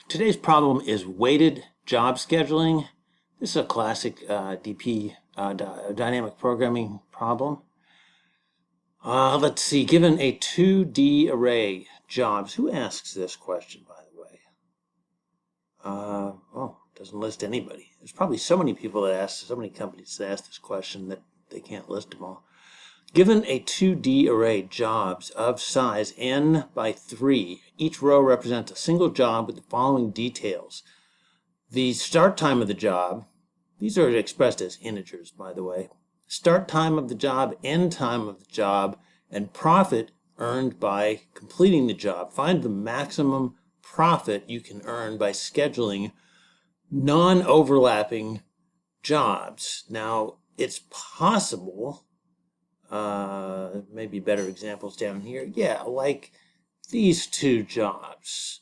Today's problem is weighted job scheduling. This is a classic DP, dynamic programming problem. Let's see, given a 2D array jobs, who asks this question, by the way? Doesn't list anybody. There's probably so many people that ask, so many companies that ask this question that they can't list them all. Given a 2D array jobs of size n by 3, each row represents a single job with the following details. The start time of the job, these are expressed as integers, by the way. Start time of the job, end time of the job, and profit earned by completing the job. Find the maximum profit you can earn by scheduling non-overlapping jobs. Now, it's possible, maybe better examples down here. Yeah, like these two jobs.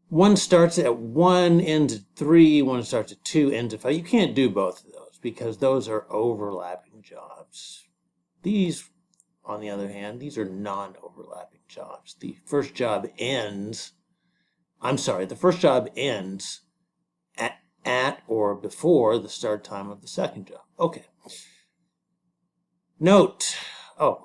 One starts at 1, ends at 3, one starts at 2, ends at 5. You can't do both of those because those are overlapping jobs. These, on the other hand, these are non-overlapping jobs. The first job ends at or before the start time of the second job. Okay. Note,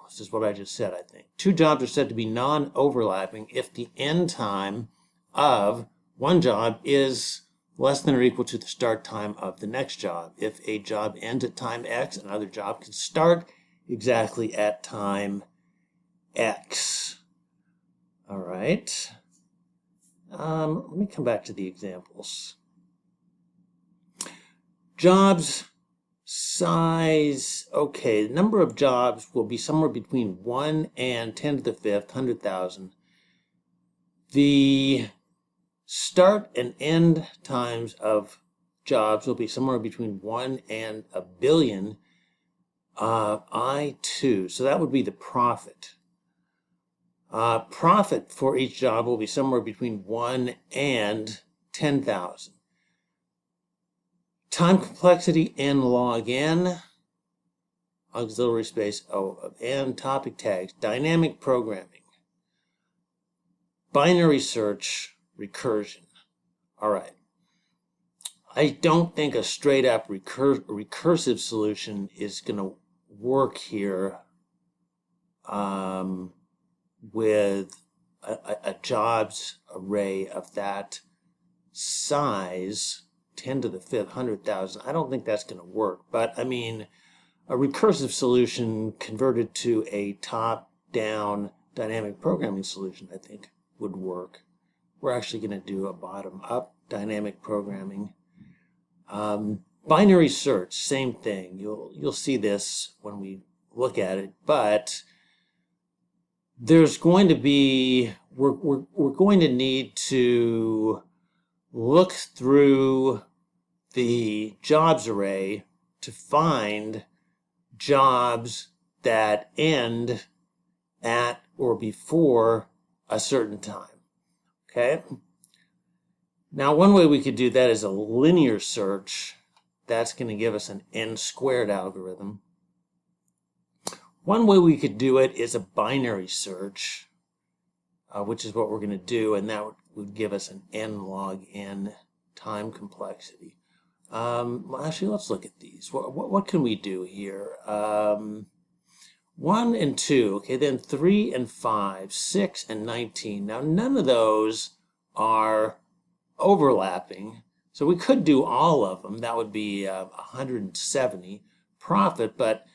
this is what I just said, I think. Two jobs are said to be non-overlapping if the end time of one job is less than or equal to the start time of the next job. If a job ends at time X, another job can start exactly at time X. All right. Let me come back to the examples. Jobs size, okay, the number of jobs will be somewhere between 1 and 10 to the 5th, 100,000. The start and end times of jobs will be somewhere between 1 and a billion, I2. So that would be the profit. Profit for each job will be somewhere between 1 and 10,000. Time complexity n log n, auxiliary space O of n, topic tags, dynamic programming, binary search, recursion. All right. I don't think a straight up recursive solution is going to work here with a jobs array of that size, 10 to the 5th, 100,000. I don't think that's going to work. But, I mean, a recursive solution converted to a top-down dynamic programming solution, I think, would work. We're actually going to do a bottom-up dynamic programming. Binary search, same thing. You'll see this when we look at it, but there's going to be, we're going to need to look through the jobs array to find jobs that end at or before a certain time. Okay? Now, one way we could do that is a linear search. That's going to give us an n-squared algorithm. One way we could do it is a binary search, which is what we're going to do, and that would give us an n log n time complexity. Actually, let's look at these. What can we do here? 1 and 2, okay, then 3 and 5, 6 and 19. Now, none of those are overlapping, so we could do all of them. That would be 170 profit, but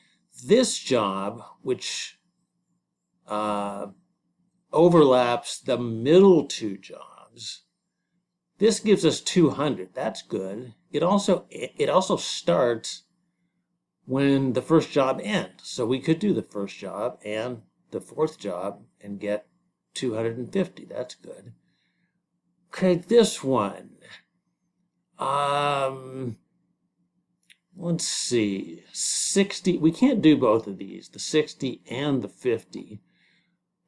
this job, which overlaps the middle two jobs, this gives us 200. That's good. It also starts when the first job ends. So we could do the first job and the fourth job and get 250. That's good. Okay, this one. Let's see. 60. We can't do both of these, the 60 and the 50.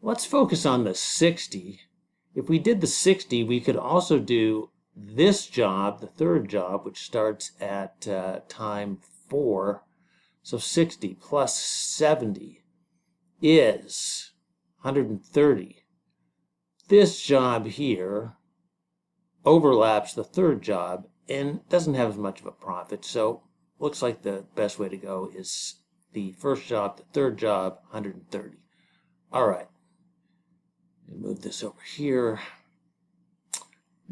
Let's focus on the 60. If we did the 60, we could also do this job, the third job, which starts at time 4. So 60 plus 70 is 130. this job here overlaps the third job and doesn't have as much of a profit. So looks like the best way to go is the first job, the third job, 130. All right. Move this over here.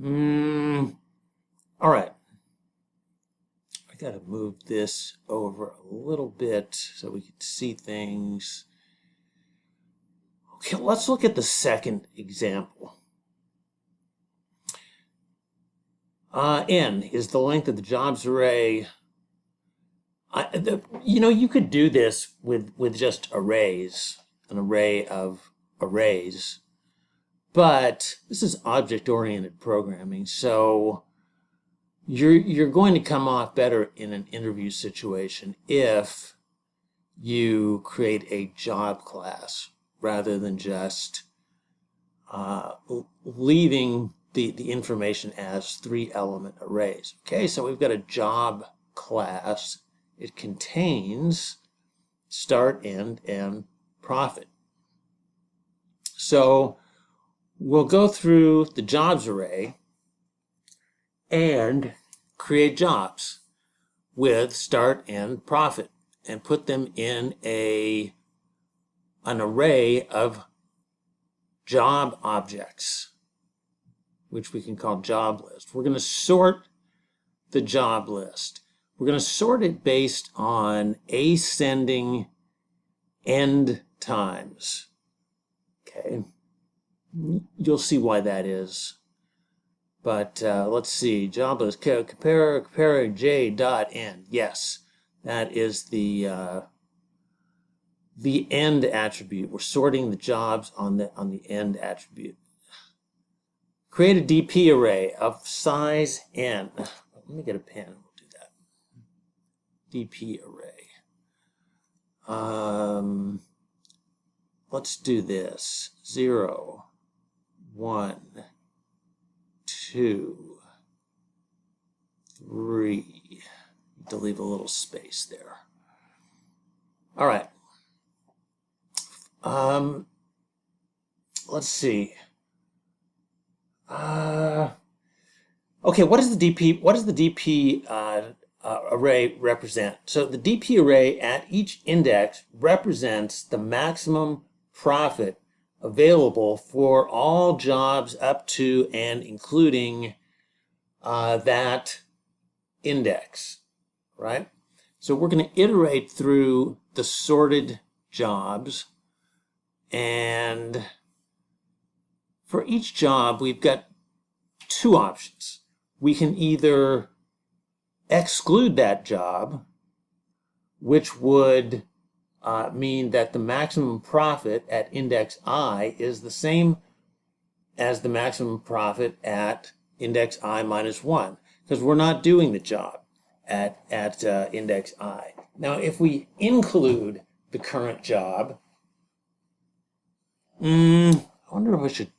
All right. I got to move this over a little bit so we can see things. Okay, let's look at the second example. N is the length of the jobs array. You could do this with just arrays, an array of arrays, but this is object-oriented programming, so you're going to come off better in an interview situation if you create a job class rather than just leaving the information as 3-element arrays. Okay, so we've got a job class. It contains start, end, and profit. So we'll go through the jobs array and create jobs with start, end, profit and put them in an array of job objects, which we can call job list. We're going to sort the job list. We're going to sort it based on ascending end times. Okay, you'll see why that is. But let's see, job list, compare j dot end. Yes, that is the end attribute. We're sorting the jobs on the end attribute. Create a DP array of size n. Let me get a pen. We'll do that. DP array. Let's do this. 0, 1, 2, 3. To leave a little space there. All right. Let's see. Okay, what does the DP array represent? So the DP array at each index represents the maximum profit available for all jobs up to and including that index, right? So we're going to iterate through the sorted jobs, and for each job we've got two options. We can either exclude that job, which would mean that the maximum profit at index I is the same as the maximum profit at index I minus 1, because we're not doing the job at index I. Now, if we include the current job, I wonder if I should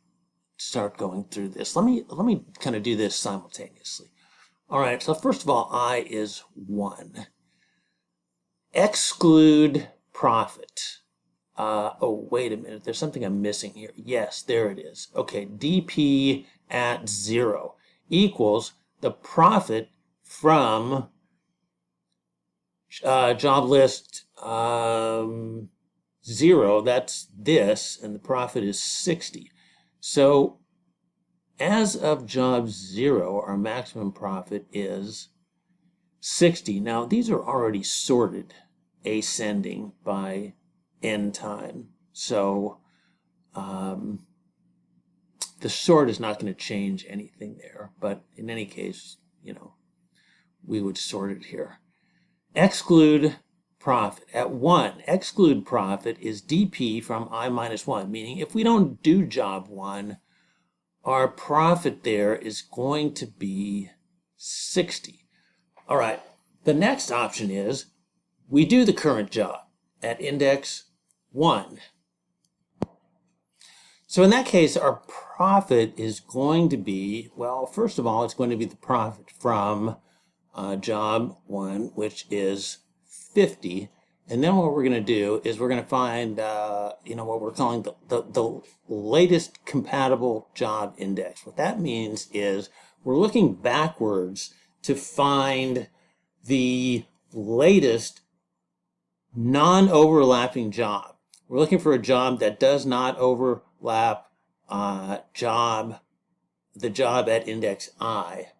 start going through this. Let me kind of do this simultaneously. All right, so first of all, I is 1. Exclude profit. Oh, wait a minute. There's something I'm missing here. Yes, there it is. Okay, DP at 0 equals the profit from job list 0. That's this, and the profit is 60. So as of job 0, our maximum profit is 60. Now, these are already sorted ascending by end time. So the sort is not going to change anything there. But in any case, we would sort it here. Exclude profit. At 1, exclude profit is DP from I minus 1, meaning if we don't do job 1, our profit there is going to be 60. All right, the next option is we do the current job at index 1. So in that case, our profit is going to be, well, first of all, it's going to be the profit from job 1, which is 50. And then what we're going to do is we're going to find, what we're calling the latest compatible job index. What that means is we're looking backwards to find the latest non-overlapping job. We're looking for a job that does not overlap the job at index I,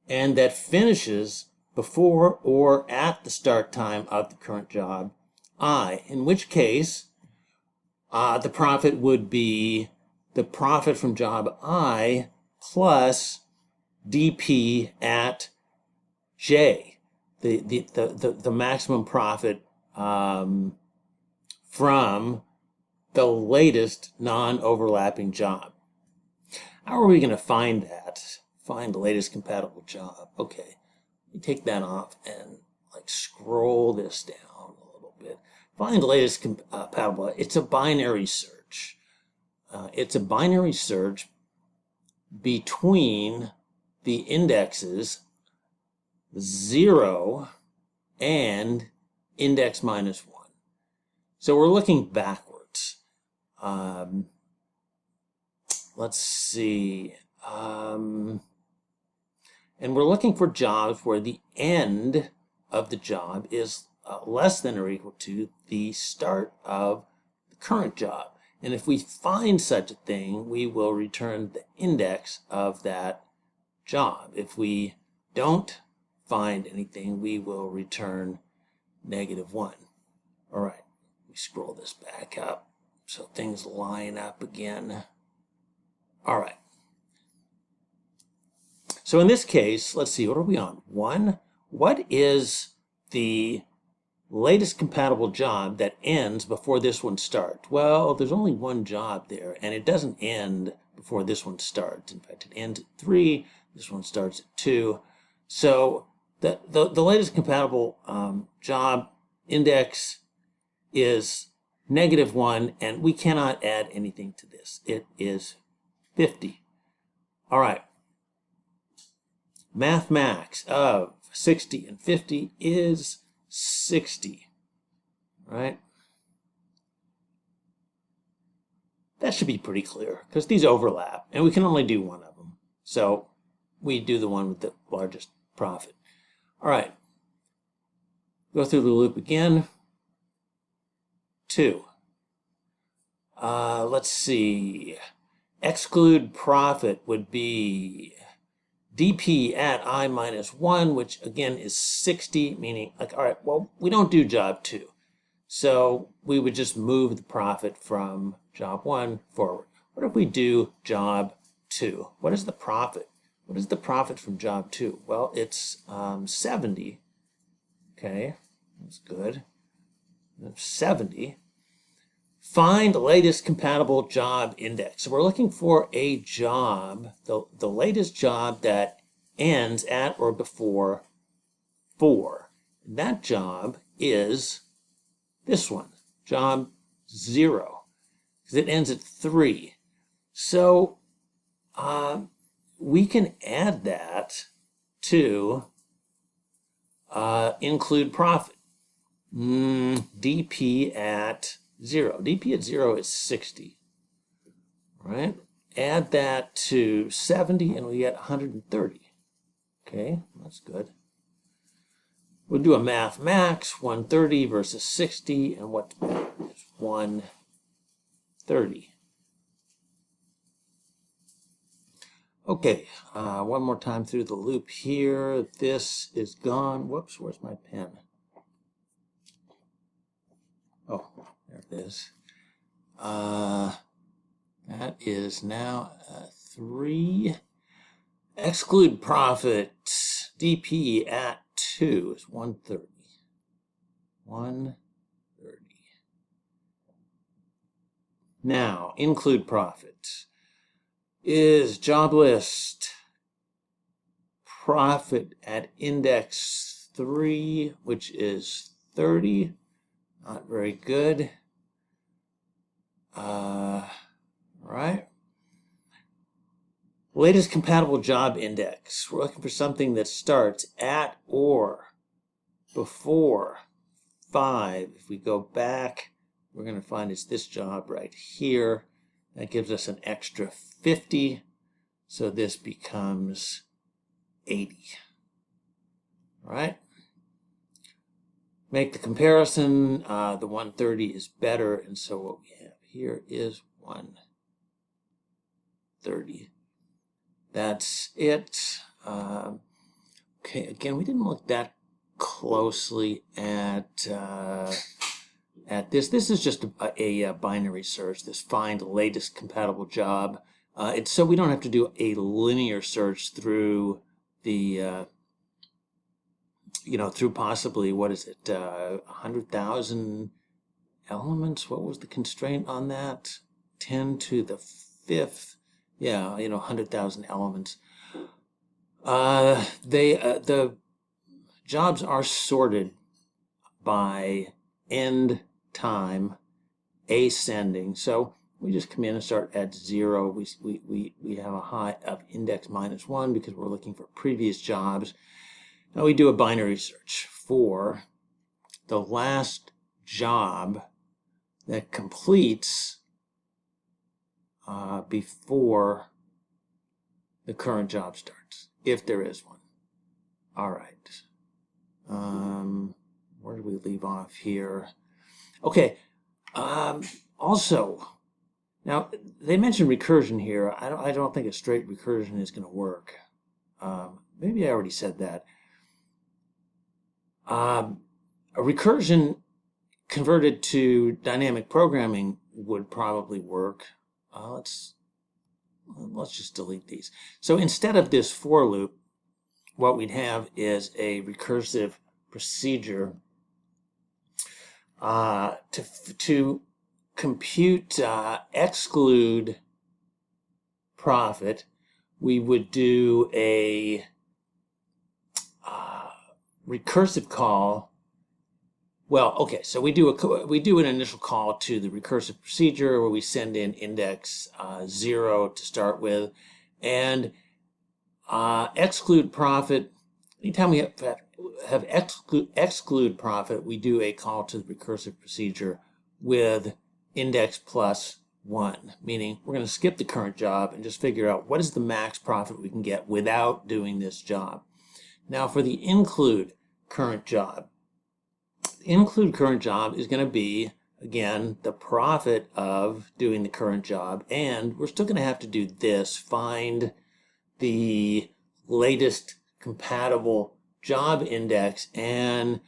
and that finishes before or at the start time of the current job I, in which case the profit would be the profit from job I plus dP at J, the maximum profit from the latest non-overlapping job. How are we going to find that? Find the latest compatible job. Okay, let me take that off and scroll this down a little bit. Find the latest compatible. It's a binary search. It's a binary search between the indexes 0 and index minus 1. So we're looking backwards. Let's see. And we're looking for jobs where the end of the job is less than or equal to the start of the current job. And if we find such a thing, we will return the index of that job. If we don't find anything, we will return -1. All right, we scroll this back up so things line up again. All right. So in this case, let's see, what are we on? 1. What is the latest compatible job that ends before this one starts? Well, there's only one job there, and it doesn't end before this one starts. In fact, it ends at 3. This one starts at 2. So the latest compatible job index is -1, and we cannot add anything to this. It is 50. All right. Math max of 60 and 50 is 60. Right? That should be pretty clear because these overlap, and we can only do one of them. So we do the one with the largest profit. All right. Go through the loop again. 2. Let's see. Exclude profit would be dP at I minus 1, which again is 60, meaning, all right, well, we don't do job 2. So we would just move the profit from job 1 forward. What if we do job 2? What is the profit? What is the profit from job 2? Well, it's 70. Okay, that's good. 70. Find the latest compatible job index. So we're looking for a job, the latest job that ends at or before 4. And that job is this one, job 0, because it ends at 3. So we can add that to include profit. dP at 0. dP at 0 is 60. All right? Add that to 70 and we get 130. Okay, that's good. We'll do a math max, 130 versus 60, and what is 130? Okay, one more time through the loop here. This is gone. Whoops, where's my pen? Oh, there it is. That is now 3. Exclude profit. dP at 2 is 130. 130. Now, include profit. Is job list profit at index 3, which is 30. Not very good. Right. Latest compatible job index. We're looking for something that starts at or before 5. If we go back, we're going to find it's this job right here. That gives us an extra 50. So this becomes 80. All right. Make the comparison. The 130 is better, and so what we have here is 130. That's it. Okay, again, we didn't look that closely at this. This is just a binary search, this find latest compatible job. It's so we don't have to do a linear search through the, through possibly, what is it, 100,000 elements? What was the constraint on that? 10 to the 5th. Yeah, 100,000 elements. The jobs are sorted by end time ascending. So we just come in and start at 0. We have a high of index -1 because we're looking for previous jobs. Now we do a binary search for the last job that completes before the current job starts, if there is one. All right. Where do we leave off here? Okay. Also, now they mentioned recursion here. I don't think a straight recursion is going to work. Maybe I already said that. A recursion converted to dynamic programming would probably work. Let's just delete these. So instead of this for loop, what we'd have is a recursive procedure to compute exclude profit. We would do a recursive call. Well, okay, so we do an initial call to the recursive procedure where we send in index 0 to start with, and exclude profit. Anytime we have exclude profit, we do a call to the recursive procedure with index +1, meaning we're going to skip the current job and just figure out what is the max profit we can get without doing this job. Now for the include current job. The include current job is going to be, again, the profit of doing the current job, and we're still going to have to do this, find the latest compatible job index and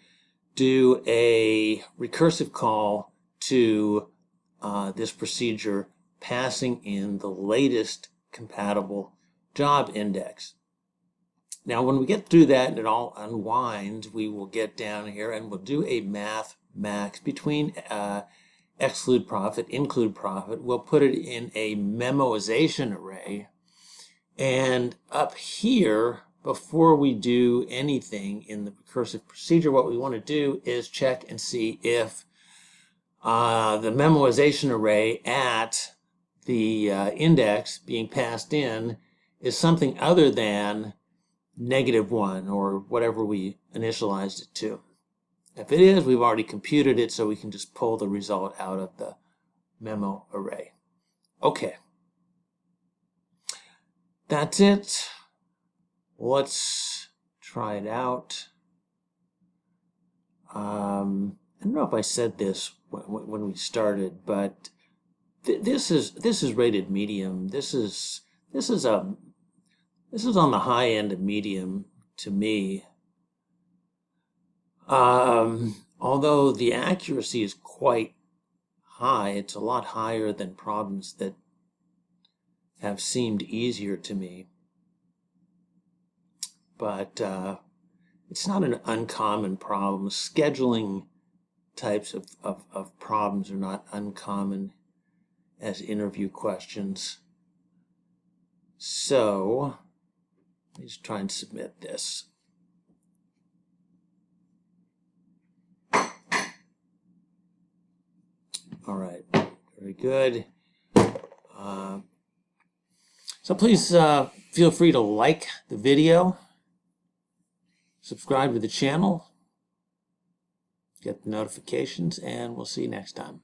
do a recursive call to this procedure passing in the latest compatible job index. Now when we get through that and it all unwinds, we will get down here and we'll do a math max between exclude profit, include profit. We'll put it in a memoization array. And up here, before we do anything in the recursive procedure, what we want to do is check and see if the memoization array at the index being passed in is something other than -1 or whatever we initialized it to. If it is, we've already computed it, so we can just pull the result out of the memo array. Okay. That's it. Let's try it out. I don't know if I said this when we started, but this is rated medium. This is on the high end of medium to me. Although the accuracy is quite high, it's a lot higher than problems that have seemed easier to me. But it's not an uncommon problem. Scheduling types of problems are not uncommon as interview questions. So let's try and submit this. All right, very good. So please feel free to like the video, subscribe to the channel, get the notifications, and we'll see you next time.